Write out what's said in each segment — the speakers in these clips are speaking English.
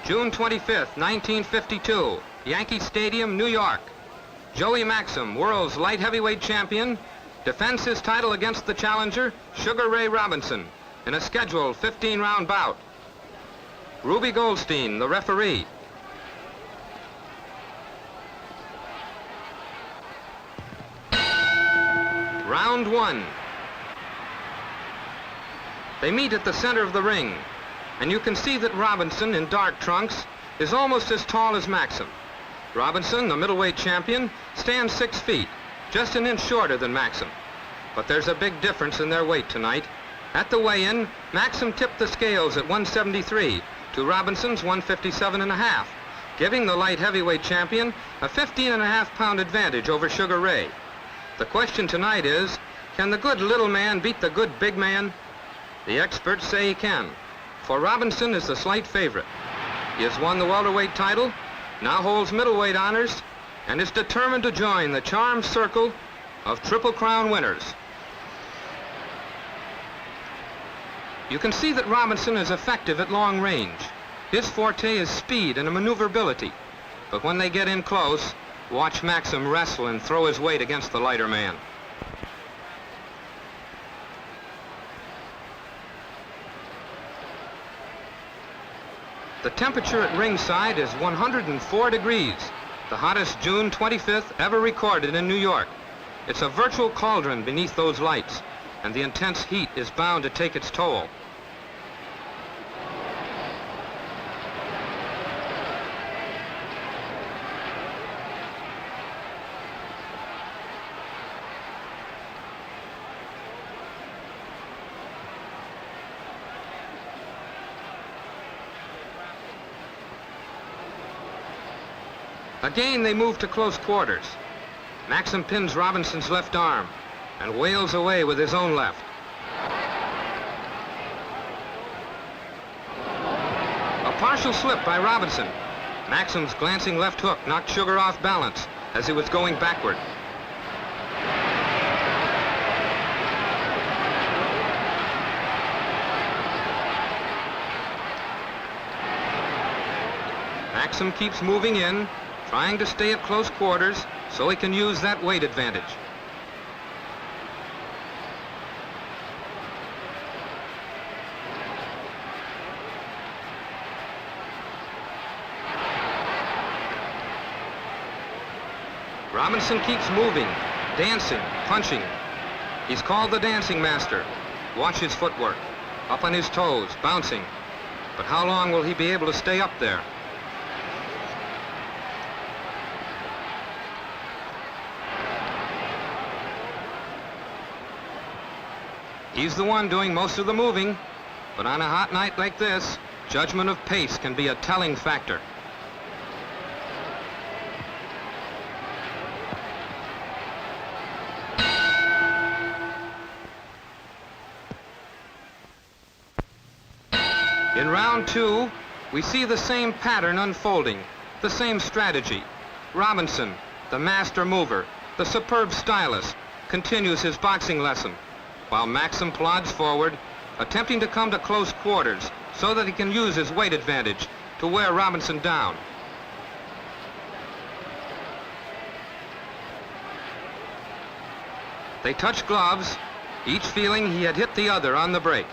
June 25th, 1952, Yankee Stadium, New York. Joey Maxim, world's light heavyweight champion, defends his title against the challenger, Sugar Ray Robinson, in a scheduled 15-round bout. Ruby Goldstein, the referee. Round one. They meet at the center of the ring, and you can see that Robinson, in dark trunks, is almost as tall as Maxim. Robinson, the middleweight champion, stands 6 feet, just an inch shorter than Maxim. But there's a big difference in their weight tonight. At the weigh-in, Maxim tipped the scales at 173 to Robinson's 157.5, giving the light heavyweight champion a 15.5-pound advantage over Sugar Ray. The question tonight is, can the good little man beat the good big man? The experts say he can, for Robinson is the slight favorite. He has won the welterweight title, now holds middleweight honors, and is determined to join the charmed circle of Triple Crown winners. You can see that Robinson is effective at long range. His forte is speed and maneuverability. But when they get in close, watch Maxim wrestle and throw his weight against the lighter man. The temperature at ringside is 104 degrees, the hottest June 25th ever recorded in New York. It's a virtual cauldron beneath those lights, and the intense heat is bound to take its toll. Again, they move to close quarters. Maxim pins Robinson's left arm and wails away with his own left. A partial slip by Robinson. Maxim's glancing left hook knocked Sugar off balance as he was going backward. Maxim keeps moving in, trying to stay at close quarters so he can use that weight advantage. Robinson keeps moving, dancing, punching. He's called the dancing master. Watch his footwork, up on his toes, bouncing. But how long will he be able to stay up there? He's the one doing most of the moving, but on a hot night like this, judgment of pace can be a telling factor. In round two, we see the same pattern unfolding, the same strategy. Robinson, the master mover, the superb stylist, continues his boxing lesson, while Maxim plods forward, attempting to come to close quarters so that he can use his weight advantage to wear Robinson down. They touch gloves, each feeling he had hit the other on the break.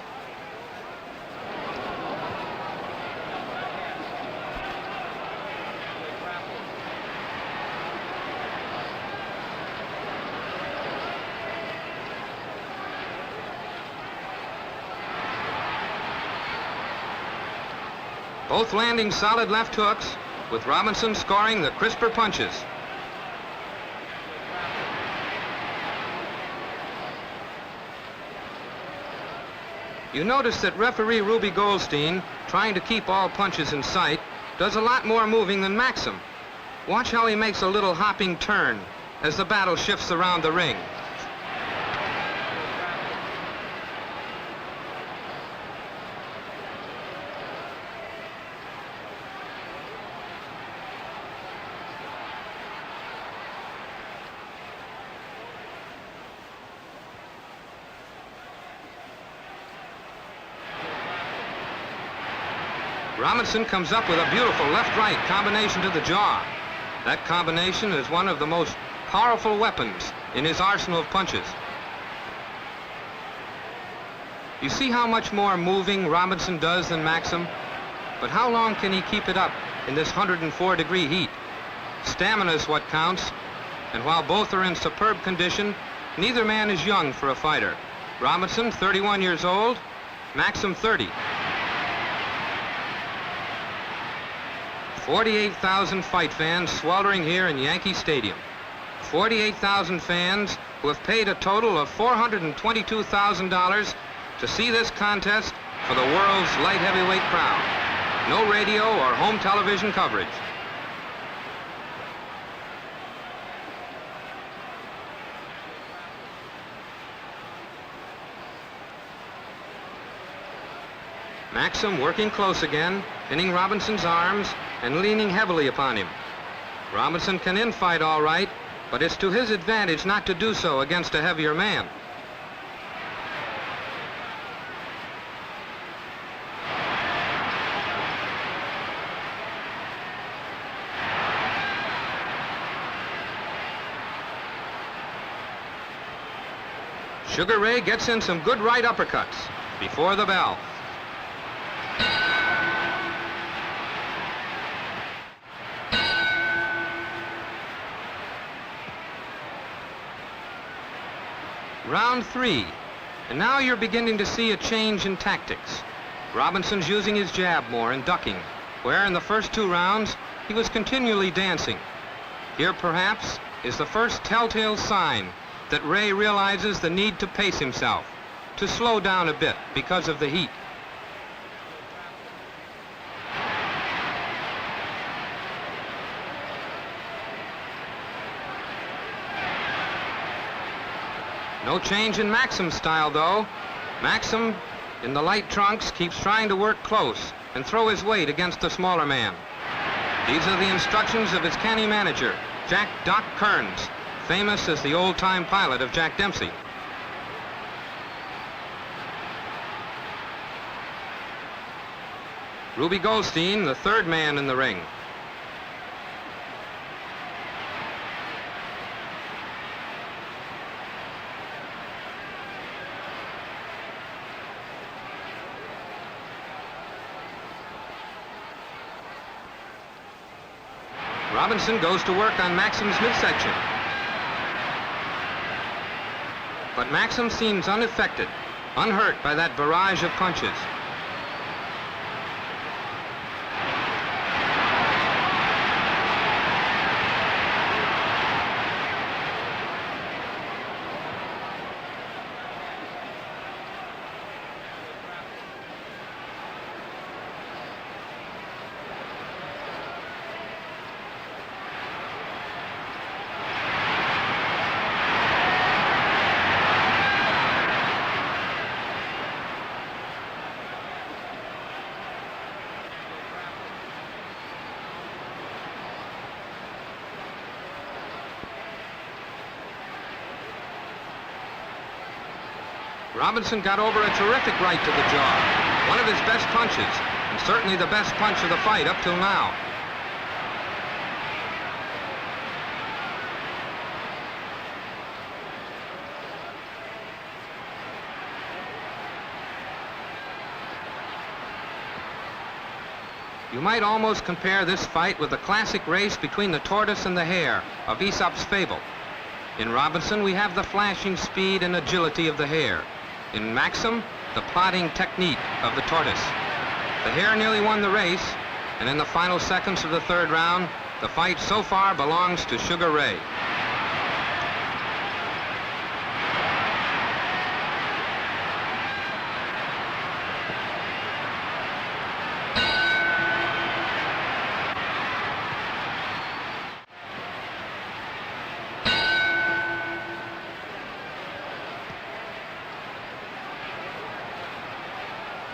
Both landing solid left hooks, with Robinson scoring the crisper punches. You notice that referee Ruby Goldstein, trying to keep all punches in sight, does a lot more moving than Maxim. Watch how he makes a little hopping turn as the battle shifts around the ring. Robinson comes up with a beautiful left-right combination to the jaw. That combination is one of the most powerful weapons in his arsenal of punches. You see how much more moving Robinson does than Maxim? But how long can he keep it up in this 104-degree heat? Stamina is what counts, and while both are in superb condition, neither man is young for a fighter. Robinson, 31 years old, Maxim, 30. 48,000 fight fans sweltering here in Yankee Stadium. 48,000 fans who have paid a total of $422,000 to see this contest for the world's light heavyweight crowd. No radio or home television coverage. Maxim working close again, pinning Robinson's arms and leaning heavily upon him. Robinson can infight all right, but it's to his advantage not to do so against a heavier man. Sugar Ray gets in some good right uppercuts before the bell. Round 3, and now you're beginning to see a change in tactics. Robinson's using his jab more and ducking, where in the first 2 rounds he was continually dancing. Here perhaps is the first telltale sign that Ray realizes the need to pace himself, to slow down a bit because of the heat. No change in Maxim's style, though. Maxim, in the light trunks, keeps trying to work close and throw his weight against the smaller man. These are the instructions of his canny manager, Jack Doc Kearns, famous as the old-time pilot of Jack Dempsey. Ruby Goldstein, the 3rd man in the ring. Robinson goes to work on Maxim's midsection. But Maxim seems unaffected, unhurt by that barrage of punches. Robinson got over a terrific right to the jaw. One of his best punches, and certainly the best punch of the fight up till now. You might almost compare this fight with the classic race between the tortoise and the hare of Aesop's fable. In Robinson, we have the flashing speed and agility of the hare. In Maxim, the plodding technique of the tortoise. The hare nearly won the race, and in the final seconds of the 3rd round, the fight so far belongs to Sugar Ray.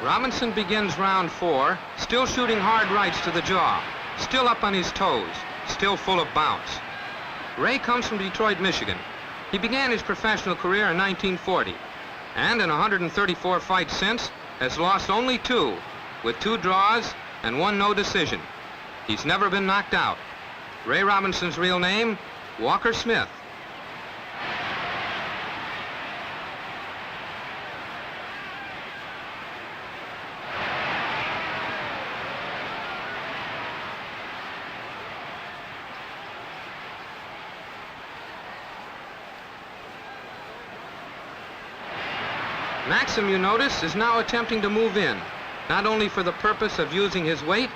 Robinson begins round 4, still shooting hard rights to the jaw, still up on his toes, still full of bounce. Ray comes from Detroit, Michigan. He began his professional career in 1940, and in 134 fights since, has lost only 2, with 2 draws and won no decision. He's never been knocked out. Ray Robinson's real name, Walker Smith. Maxim, you notice, is now attempting to move in, not only for the purpose of using his weight,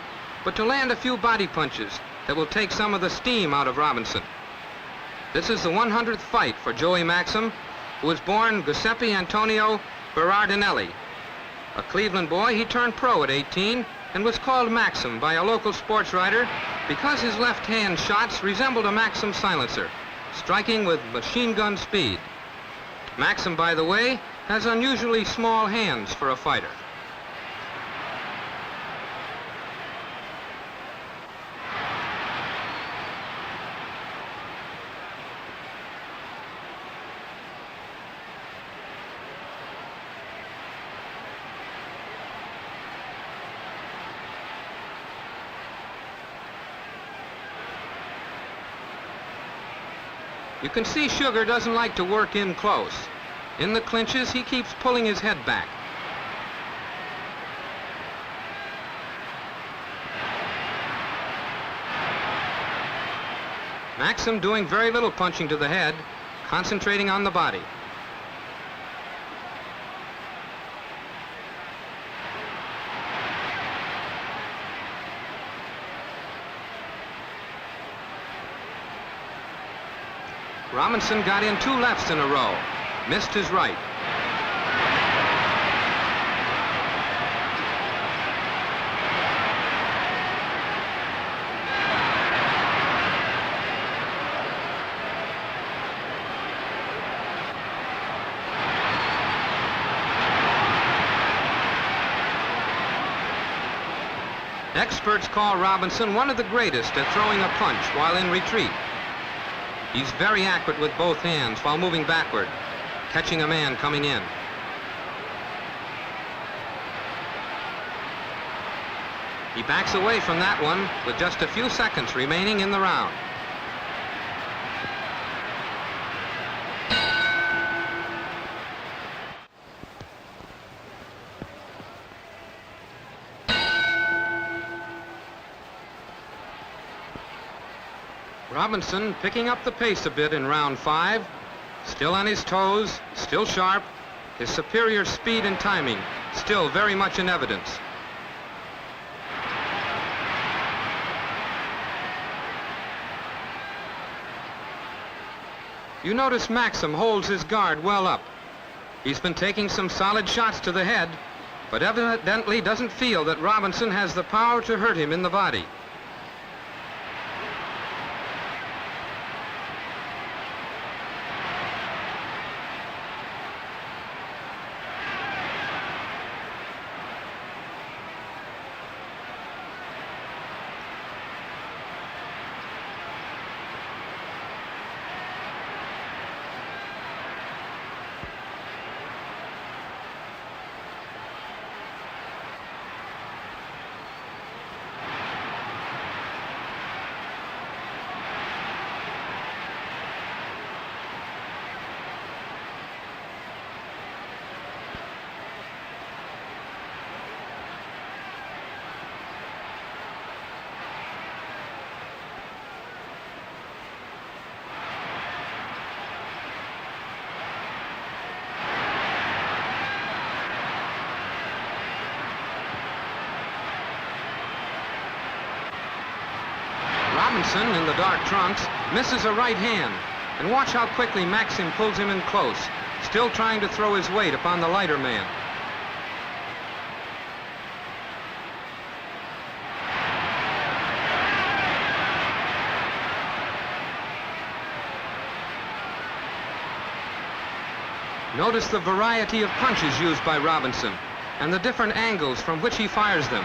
but to land a few body punches that will take some of the steam out of Robinson. This is the 100th fight for Joey Maxim, who was born Giuseppe Antonio Berardinelli. A Cleveland boy, he turned pro at 18 and was called Maxim by a local sports writer because his left-hand shots resembled a Maxim silencer, striking with machine gun speed. Maxim, by the way, has unusually small hands for a fighter. You can see Sugar doesn't like to work in close. In the clinches, he keeps pulling his head back. Maxim doing very little punching to the head, concentrating on the body. Robinson got in 2 lefts in a row, missed his right. Experts call Robinson one of the greatest at throwing a punch while in retreat. He's very accurate with both hands while moving backward, catching a man coming in. He backs away from that one with just a few seconds remaining in the round. Robinson picking up the pace a bit in round 5, still on his toes, still sharp, his superior speed and timing still very much in evidence. You notice Maxim holds his guard well up. He's been taking some solid shots to the head, but evidently doesn't feel that Robinson has the power to hurt him in the body. Robinson, in the dark trunks, misses a right hand. And watch how quickly Maxim pulls him in close, still trying to throw his weight upon the lighter man. Notice the variety of punches used by Robinson and the different angles from which he fires them.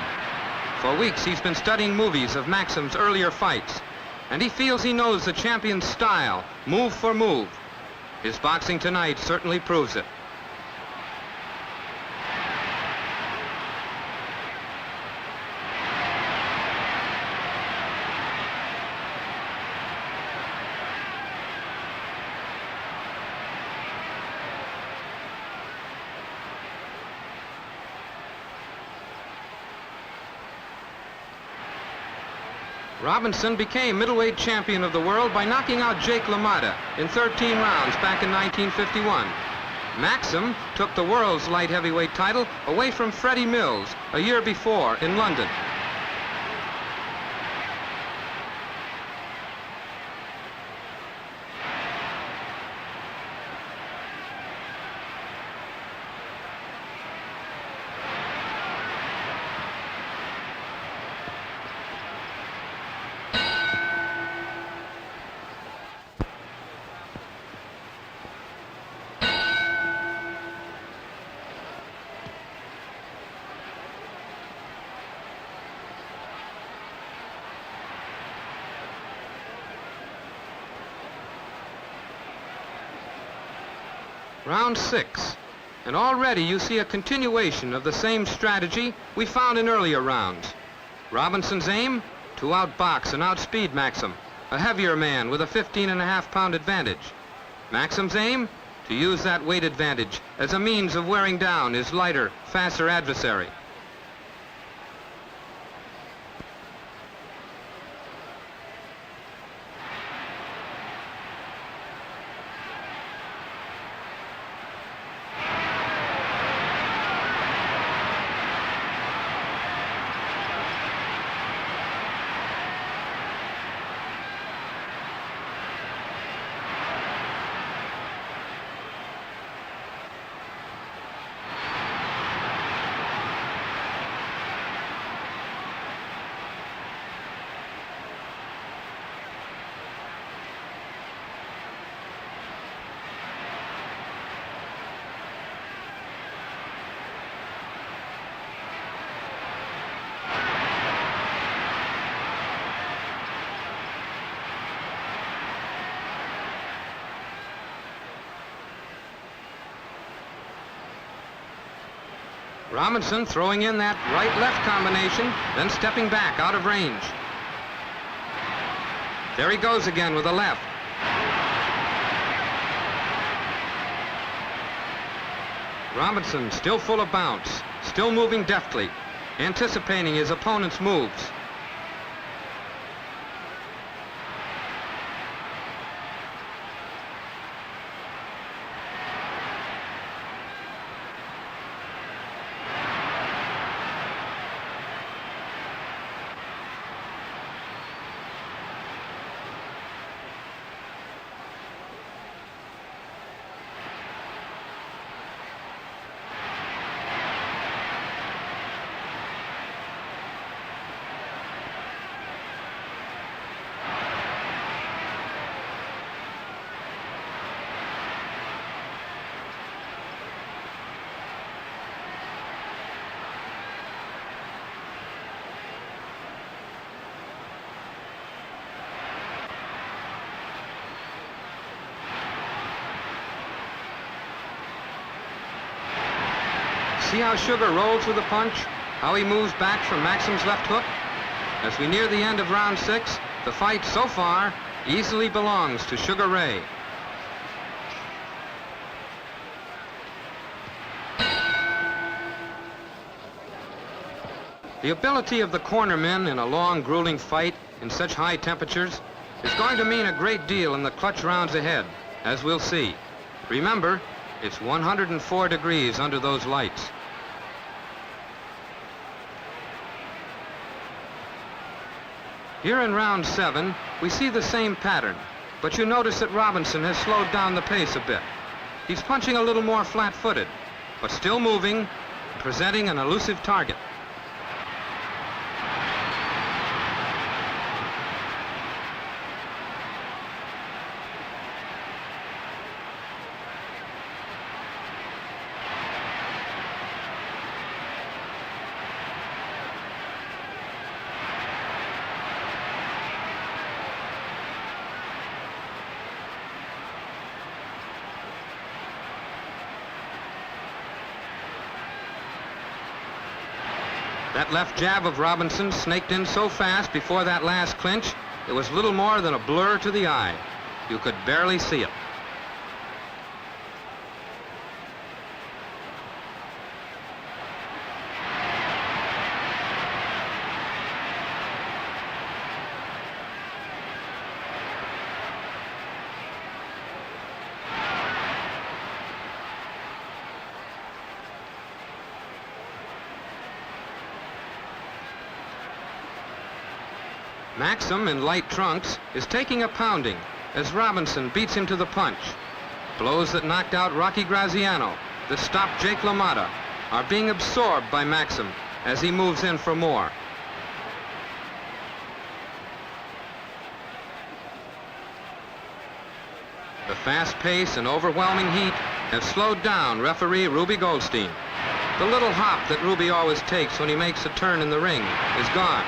For weeks, he's been studying movies of Maxim's earlier fights, and he feels he knows the champion's style, move for move. His boxing tonight certainly proves it. Robinson became middleweight champion of the world by knocking out Jake LaMotta in 13 rounds back in 1951. Maxim took the world's light heavyweight title away from Freddie Mills a year before in London. Round 6, and already you see a continuation of the same strategy we found in earlier rounds. Robinson's aim? To outbox and outspeed Maxim, a heavier man with a 15.5-pound advantage. Maxim's aim? To use that weight advantage as a means of wearing down his lighter, faster adversary. Robinson throwing in that right-left combination, then stepping back out of range. There he goes again with a left. Robinson still full of bounce, still moving deftly, anticipating his opponent's moves. See how Sugar rolls with a punch? How he moves back from Maxim's left hook? As we near the end of round 6, the fight so far easily belongs to Sugar Ray. The ability of the cornermen in a long, grueling fight in such high temperatures is going to mean a great deal in the clutch rounds ahead, as we'll see. Remember, it's 104 degrees under those lights. Here in round 7, we see the same pattern, but you notice that Robinson has slowed down the pace a bit. He's punching a little more flat-footed, but still moving, presenting an elusive target. That left jab of Robinson snaked in so fast before that last clinch, it was little more than a blur to the eye. You could barely see it. Maxim, in light trunks, is taking a pounding as Robinson beats him to the punch. Blows that knocked out Rocky Graziano, that stopped Jake LaMotta, are being absorbed by Maxim as he moves in for more. The fast pace and overwhelming heat have slowed down referee Ruby Goldstein. The little hop that Ruby always takes when he makes a turn in the ring is gone.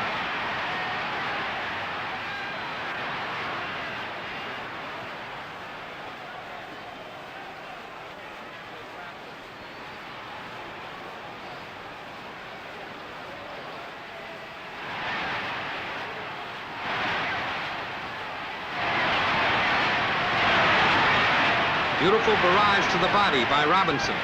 Beautiful barrage to the body by Robinson.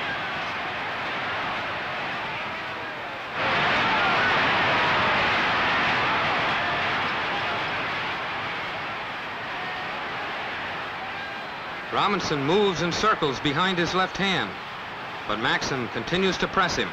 Robinson moves in circles behind his left hand, but Maxim continues to press him.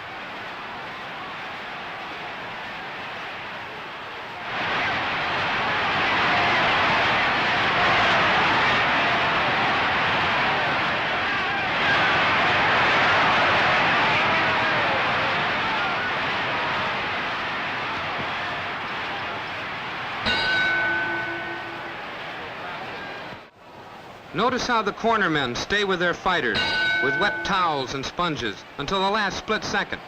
Notice how the cornermen stay with their fighters with wet towels and sponges until the last split second.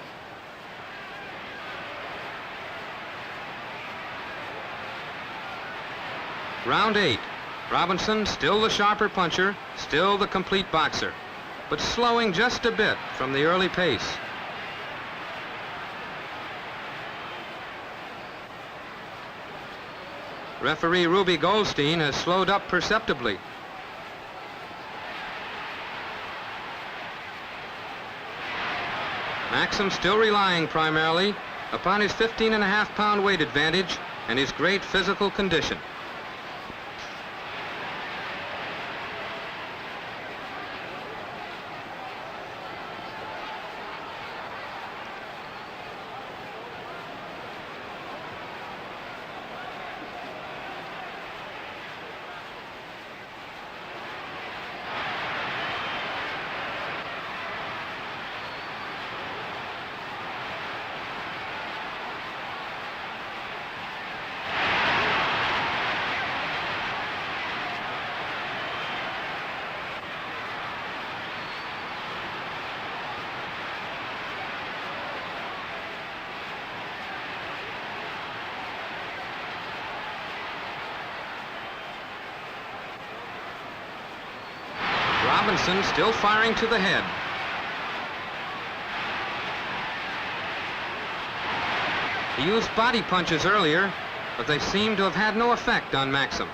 Round 8. Robinson, still the sharper puncher, still the complete boxer, but slowing just a bit from the early pace. Referee Ruby Goldstein has slowed up perceptibly. Maxim still relying primarily upon his 15.5-pound weight advantage and his great physical condition. Robinson still firing to the head. He used body punches earlier, but they seem to have had no effect on Maxim.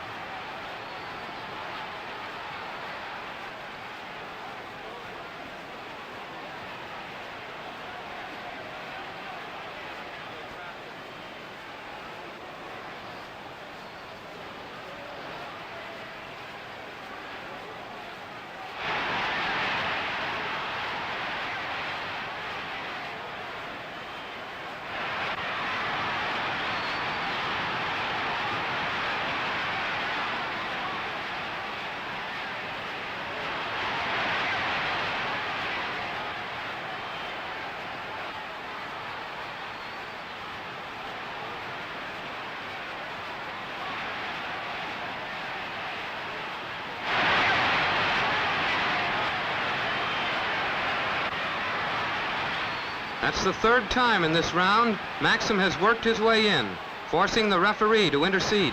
That's the third time in this round Maxim has worked his way in, forcing the referee to intercede.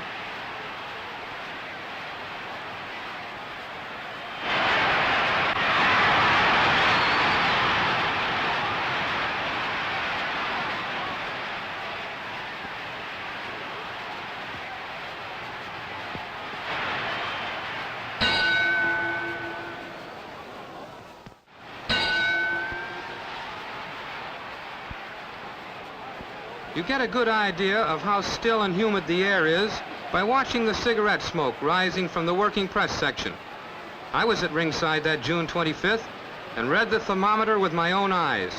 You get a good idea of how still and humid the air is by watching the cigarette smoke rising from the working press section. I was at ringside that June 25th and read the thermometer with my own eyes.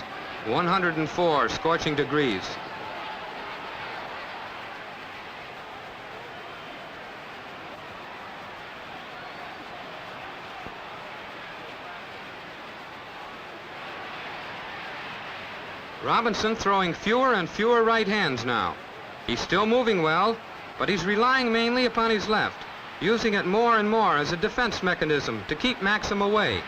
104 scorching degrees. Robinson throwing fewer and fewer right hands now. He's still moving well, but he's relying mainly upon his left, using it more and more as a defense mechanism to keep Maxim away.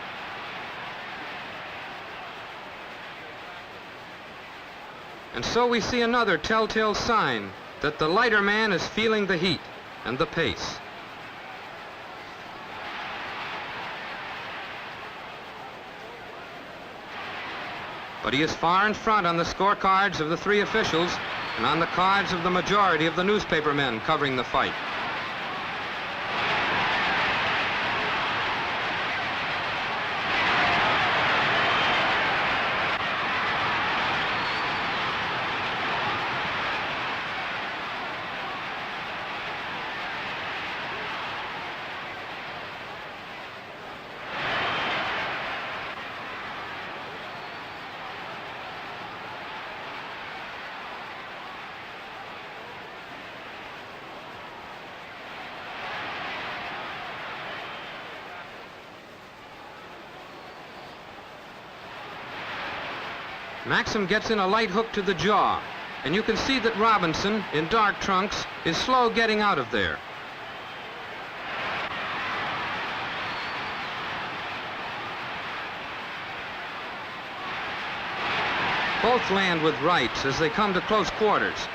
And so we see another telltale sign that the lighter man is feeling the heat and the pace. But he is far in front on the scorecards of the three officials and on the cards of the majority of the newspapermen covering the fight. Maxim gets in a light hook to the jaw, and you can see that Robinson, in dark trunks, is slow getting out of there. Both land with rights as they come to close quarters.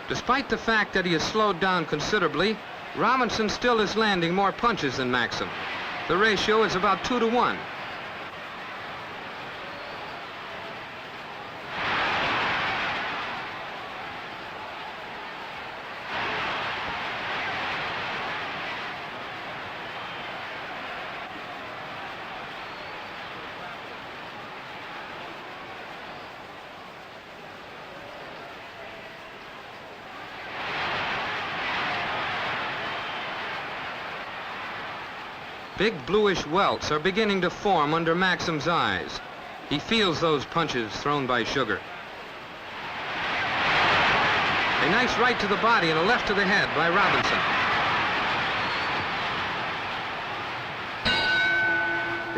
Despite the fact that he has slowed down considerably, Robinson still is landing more punches than Maxim. The ratio is about 2 to 1. Big bluish welts are beginning to form under Maxim's eyes. He feels those punches thrown by Sugar. A nice right to the body and a left to the head by Robinson.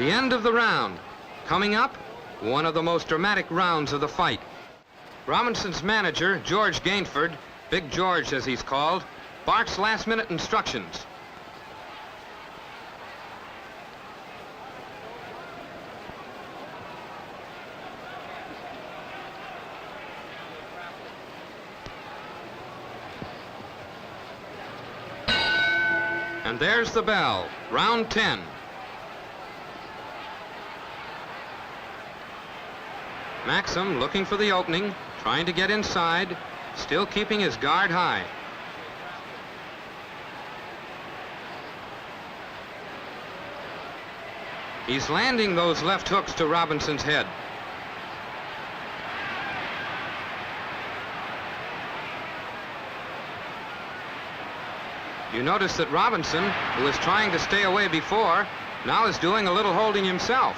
The end of the round. Coming up, one of the most dramatic rounds of the fight. Robinson's manager, George Gainford, Big George as he's called, barks last-minute instructions. And there's the bell, round 10. Maxim looking for the opening, trying to get inside, still keeping his guard high. He's landing those left hooks to Robinson's head. You notice that Robinson, who was trying to stay away before, now is doing a little holding himself.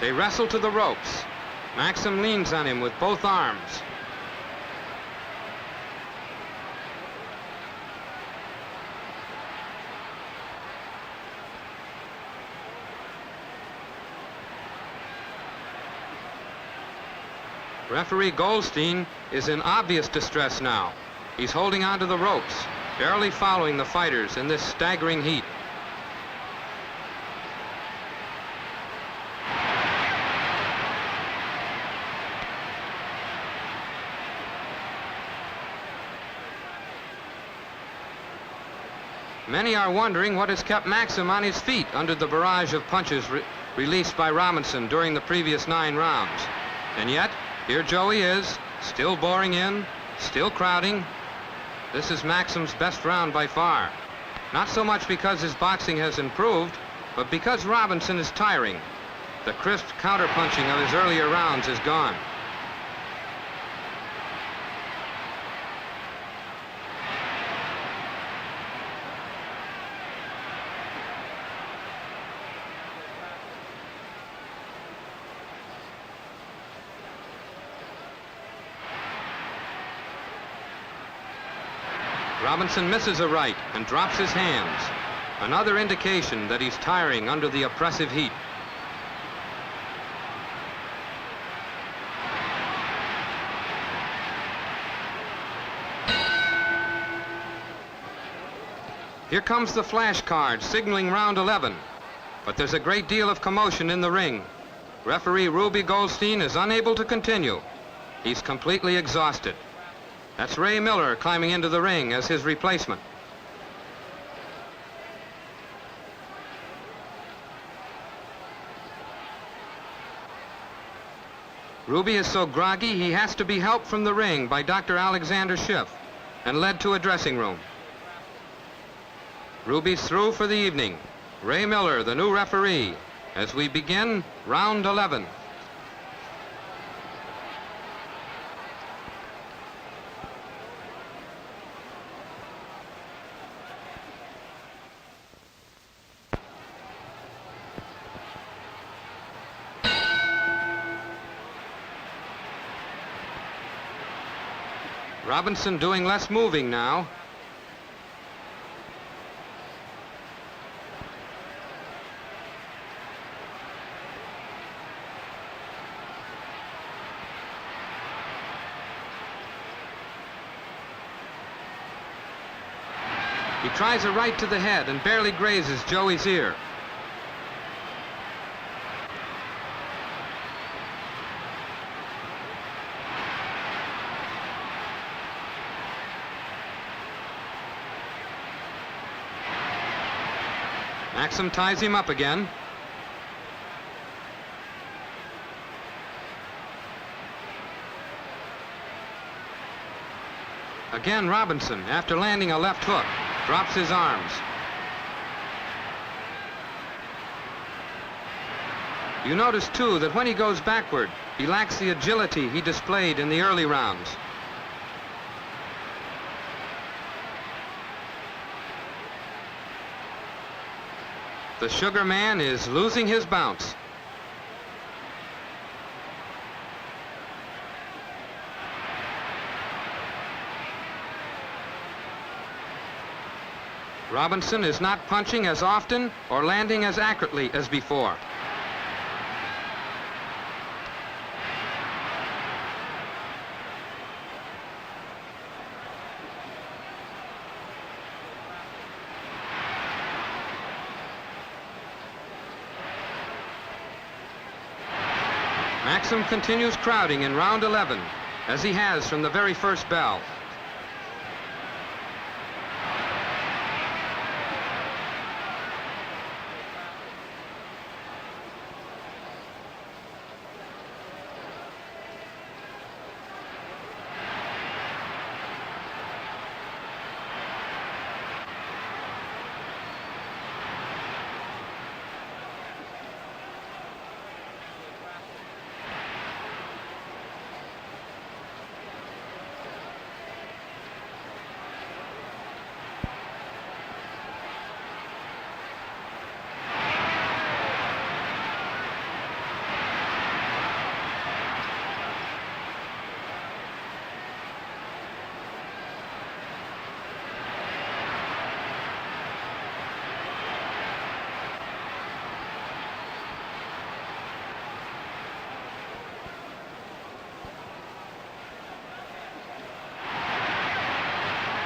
They wrestle to the ropes. Maxim leans on him with both arms. Referee Goldstein is in obvious distress now. He's holding on to the ropes, barely following the fighters in this staggering heat. Many are wondering what has kept Maxim on his feet under the barrage of punches released by Robinson during the previous 9 rounds. And yet, here Joey is, still boring in, still crowding. This is Maxim's best round by far. Not so much because his boxing has improved, but because Robinson is tiring. The crisp counterpunching of his earlier rounds is gone. Robinson misses a right and drops his hands. Another indication that he's tiring under the oppressive heat. Here comes the flash card signaling round 11. But there's a great deal of commotion in the ring. Referee Ruby Goldstein is unable to continue. He's completely exhausted. That's Ray Miller climbing into the ring as his replacement. Ruby is so groggy he has to be helped from the ring by Dr. Alexander Schiff and led to a dressing room. Ruby's through for the evening. Ray Miller, the new referee, as we begin round 11. Robinson doing less moving now. He tries a right to the head and barely grazes Joey's ear. Maxim ties him up again. Again, Robinson, after landing a left hook, drops his arms. You notice, too, that when he goes backward, he lacks the agility he displayed in the early rounds. The Sugar Man is losing his bounce. Robinson is not punching as often or landing as accurately as before. Maxim continues crowding in round 11, as he has from the very first bell.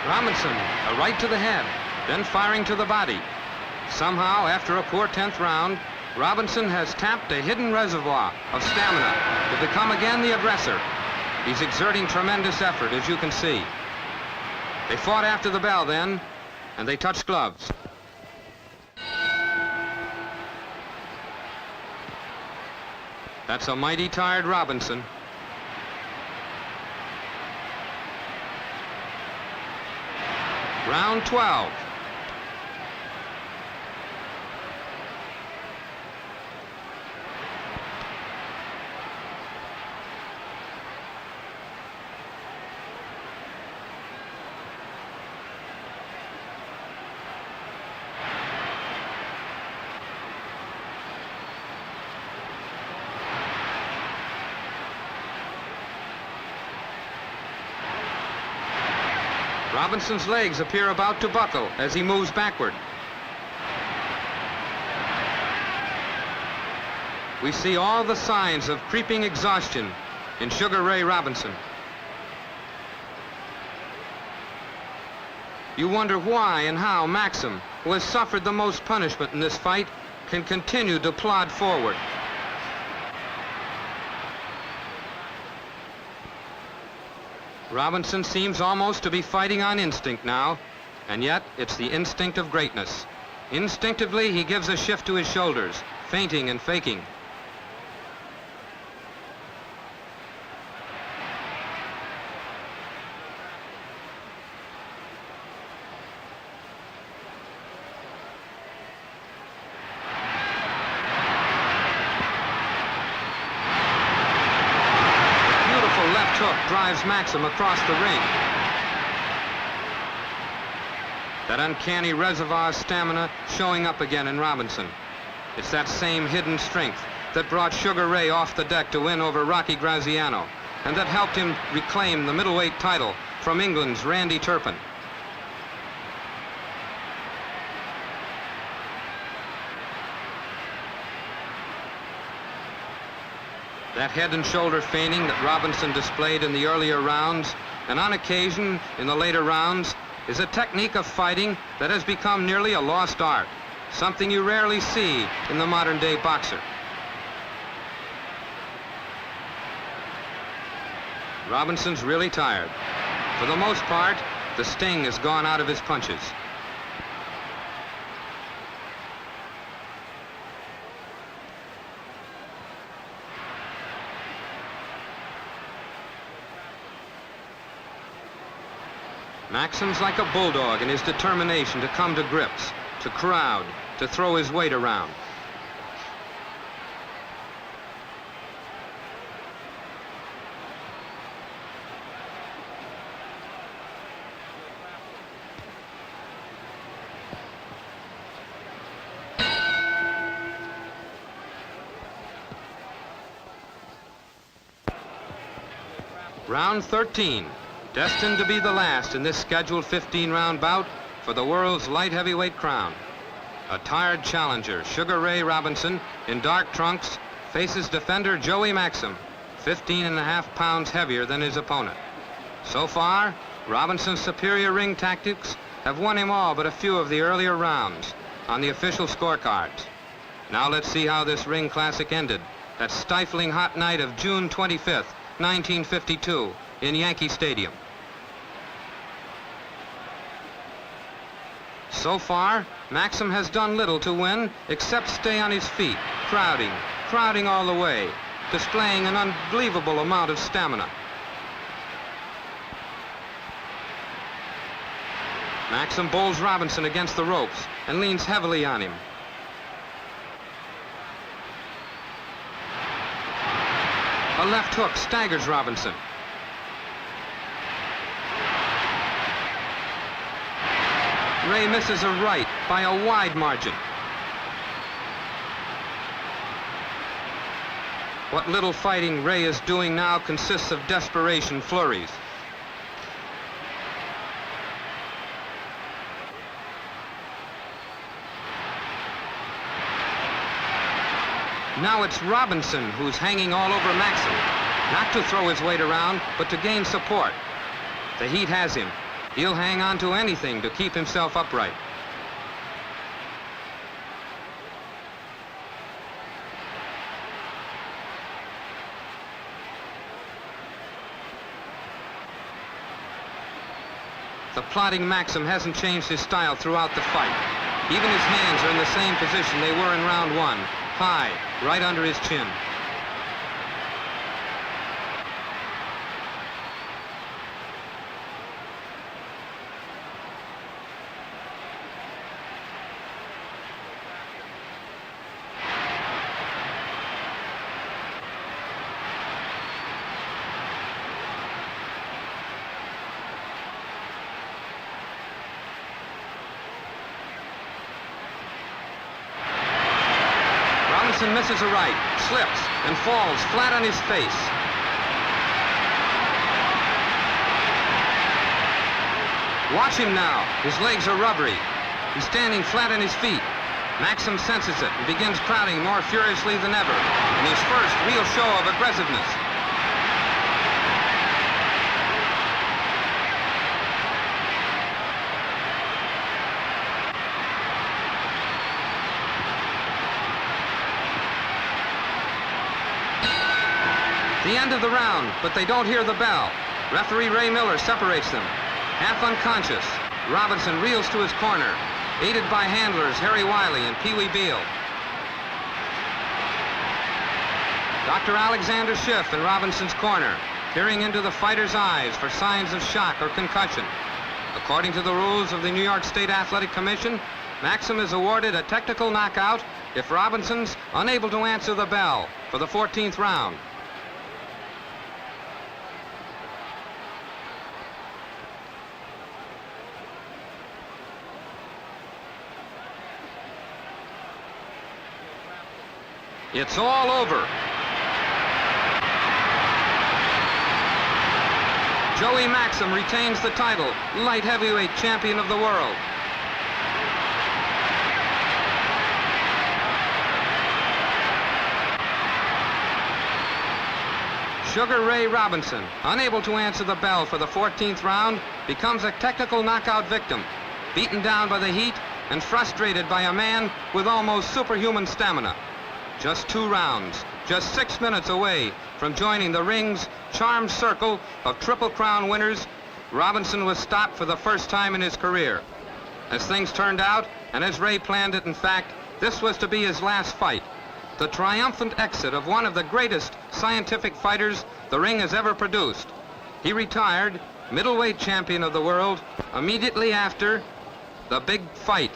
Robinson, a right to the head, then firing to the body. Somehow, after a poor 10th round, Robinson has tapped a hidden reservoir of stamina to become again the aggressor. He's exerting tremendous effort, as you can see. They fought after the bell then, and they touched gloves. That's a mighty tired Robinson. Round 12. Robinson's legs appear about to buckle as he moves backward. We see all the signs of creeping exhaustion in Sugar Ray Robinson. You wonder why and how Maxim, who has suffered the most punishment in this fight, can continue to plod forward. Robinson seems almost to be fighting on instinct now, and yet it's the instinct of greatness. Instinctively, he gives a shift to his shoulders, feinting and faking. Drives Maxim across the ring. That uncanny reservoir stamina showing up again in Robinson. It's that same hidden strength that brought Sugar Ray off the deck to win over Rocky Graziano, and that helped him reclaim the middleweight title from England's Randy Turpin. That head and shoulder feigning that Robinson displayed in the earlier rounds, and on occasion in the later rounds, is a technique of fighting that has become nearly a lost art, something you rarely see in the modern-day boxer. Robinson's really tired. For the most part, the sting has gone out of his punches. Maxim's like a bulldog in his determination to come to grips, to crowd, to throw his weight around. Round 13. Destined to be the last in this scheduled 15-round bout for the world's light heavyweight crown. A tired challenger, Sugar Ray Robinson, in dark trunks, faces defender Joey Maxim, 15.5 pounds heavier than his opponent. So far, Robinson's superior ring tactics have won him all but a few of the earlier rounds on the official scorecards. Now let's see how this ring classic ended, that stifling hot night of June 25th, 1952, in Yankee Stadium. So far, Maxim has done little to win except stay on his feet, crowding all the way, displaying an unbelievable amount of stamina. Maxim bowls Robinson against the ropes and leans heavily on him. A left hook staggers Robinson. Ray misses a right by a wide margin. What little fighting Ray is doing now consists of desperation flurries. Now it's Robinson who's hanging all over Maxim, not to throw his weight around, but to gain support. The heat has him. He'll hang on to anything to keep himself upright. The plodding Maxim hasn't changed his style throughout the fight. Even his hands are in the same position they were in round one, high, right under his chin. Robinson misses a right, slips, and falls flat on his face. Watch him now. His legs are rubbery. He's standing flat on his feet. Maxim senses it and begins crowding more furiously than ever in his first real show of aggressiveness. The end of the round, but they don't hear the bell. Referee Ray Miller separates them. Half unconscious, Robinson reels to his corner, aided by handlers Harry Wiley and Pee Wee Beale. Dr. Alexander Schiff in Robinson's corner, peering into the fighter's eyes for signs of shock or concussion. According to the rules of the New York State Athletic Commission, Maxim is awarded a technical knockout if Robinson's unable to answer the bell for the 14th round. It's all over. Joey Maxim retains the title, light heavyweight champion of the world. Sugar Ray Robinson, unable to answer the bell for the 14th round, becomes a technical knockout victim, beaten down by the heat and frustrated by a man with almost superhuman stamina. Just 2 rounds, just 6 minutes away from joining the ring's charmed circle of Triple Crown winners, Robinson was stopped for the first time in his career. As things turned out, and as Ray planned it, in fact, this was to be his last fight. The triumphant exit of one of the greatest scientific fighters the ring has ever produced. He retired middleweight champion of the world immediately after the big fight